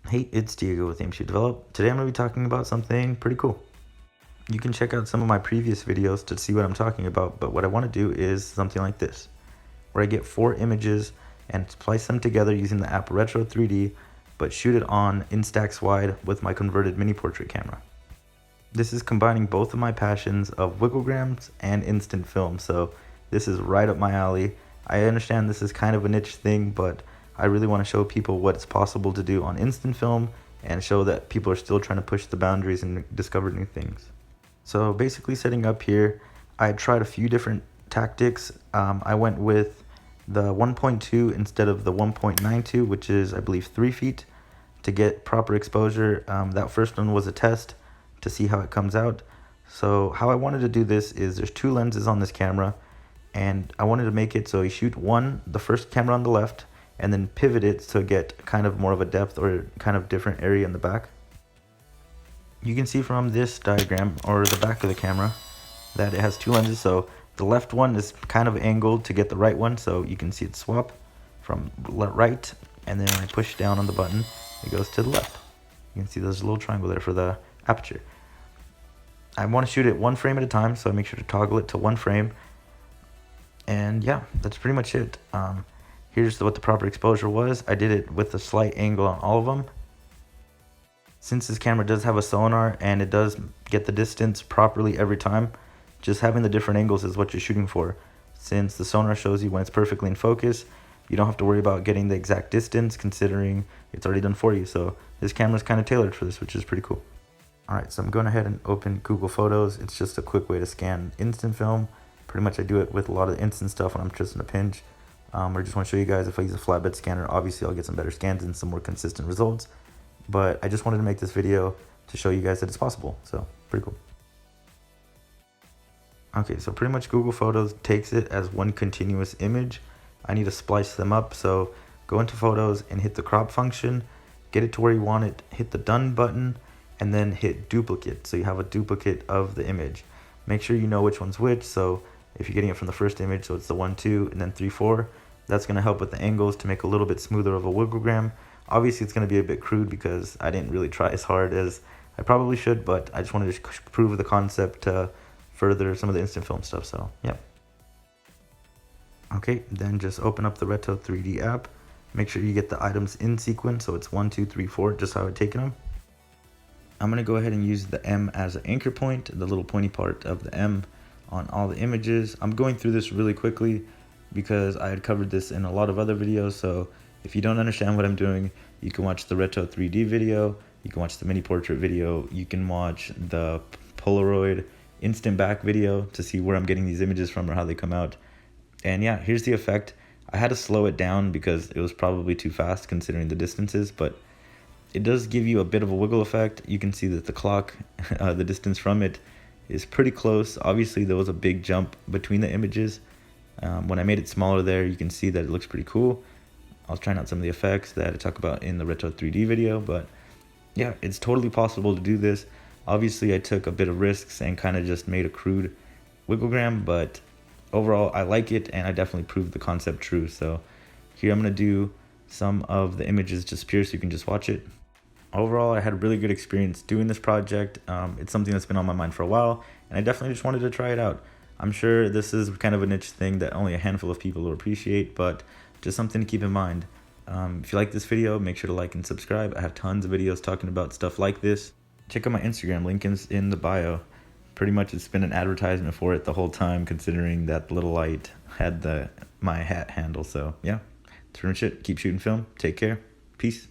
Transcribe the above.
Hey, it's Diego with Aim Shoot Develop. Today I'm going to be talking about something pretty cool. You can check out some of my previous videos to see what I'm talking about, but what I want to do is something like this, where I get 4 images and splice them together using the app Reto 3D, but shoot it on Instax wide with my converted mini portrait camera. This is combining both of my passions of Wigglegrams and instant film, so this is right up my alley. I understand this is kind of a niche thing, but I really want to show people what's possible to do on instant film and show that people are still trying to push the boundaries and discover new things. So basically setting up here, I tried a few different tactics. I went with the 1.2 instead of the 1.92, which is I believe 3 feet, to get proper exposure. That first one was a test to see how it comes out. So how I wanted to do this is there's 2 lenses on this camera, and I wanted to make it so you shoot the first camera on the left, and then pivot it to get kind of more of a depth or kind of different area in the back. You can see from this diagram or the back of the camera that it has 2 lenses, so the left one is kind of angled to get the right one, so you can see it swap from right, and then when I push down on the button it goes to the left. You can see there's a little triangle there for the aperture. I want to shoot it 1 frame at a time, so I make sure to toggle it to 1 frame, and yeah, that's pretty much it. Here's what the proper exposure was. I did it with a slight angle on all of them. Since this camera does have a sonar and it does get the distance properly every time, just having the different angles is what you're shooting for. Since the sonar shows you when it's perfectly in focus, you don't have to worry about getting the exact distance considering it's already done for you. So this camera is kind of tailored for this, which is pretty cool. Alright, so I'm going ahead and open Google Photos. It's just a quick way to scan instant film. Pretty much I do it with a lot of the instant stuff when I'm just in a pinch. I just want to show you guys if I use a flatbed scanner, obviously I'll get some better scans and some more consistent results. But I just wanted to make this video to show you guys that it's possible. So pretty cool. Okay, so pretty much Google Photos takes it as one continuous image. I need to splice them up, so go into Photos and hit the crop function, get it to where you want it, hit the done button, and then hit duplicate, so you have a duplicate of the image. Make sure you know which one's which, so if you're getting it from the first image, so it's the 1, 2, and then 3, 4, that's going to help with the angles to make a little bit smoother of a wigglegram. Obviously, it's going to be a bit crude because I didn't really try as hard as I probably should, but I just wanted to prove the concept to further some of the instant film stuff, so yeah. Okay, then just open up the Reto 3D app. Make sure you get the items in sequence, so it's 1, 2, 3, 4, just how I've taken them. I'm going to go ahead and use the M as an anchor point, the little pointy part of the M on all the images. I'm going through this really quickly because I had covered this in a lot of other videos, so if you don't understand what I'm doing, you can watch the Reto 3D video, you can watch the mini portrait video, you can watch the Polaroid instant back video to see where I'm getting these images from or how they come out. And yeah, here's the effect. I had to slow it down because it was probably too fast considering the distances, but it does give you a bit of a wiggle effect. You can see that the clock, the distance from it is pretty close. Obviously there was a big jump between the images. When I made it smaller there, you can see that it looks pretty cool. I'll try out some of the effects that I talk about in the Reto 3D video, but yeah, it's totally possible to do this. Obviously I took a bit of risks and kind of just made a crude wigglegram, but overall I like it and I definitely proved the concept true. So here I'm going to do some of the images disappear so you can just watch it. Overall, I had a really good experience doing this project. It's something that's been on my mind for a while, and I definitely just wanted to try it out. I'm sure this is kind of a niche thing that only a handful of people will appreciate, but just something to keep in mind. If you like this video, make sure to like and subscribe. I have tons of videos talking about stuff like this. Check out my Instagram, link is in the bio. Pretty much it's been an advertisement for it the whole time, considering that the little light had my hat handle. So yeah, that's pretty much it. Keep shooting film. Take care. Peace.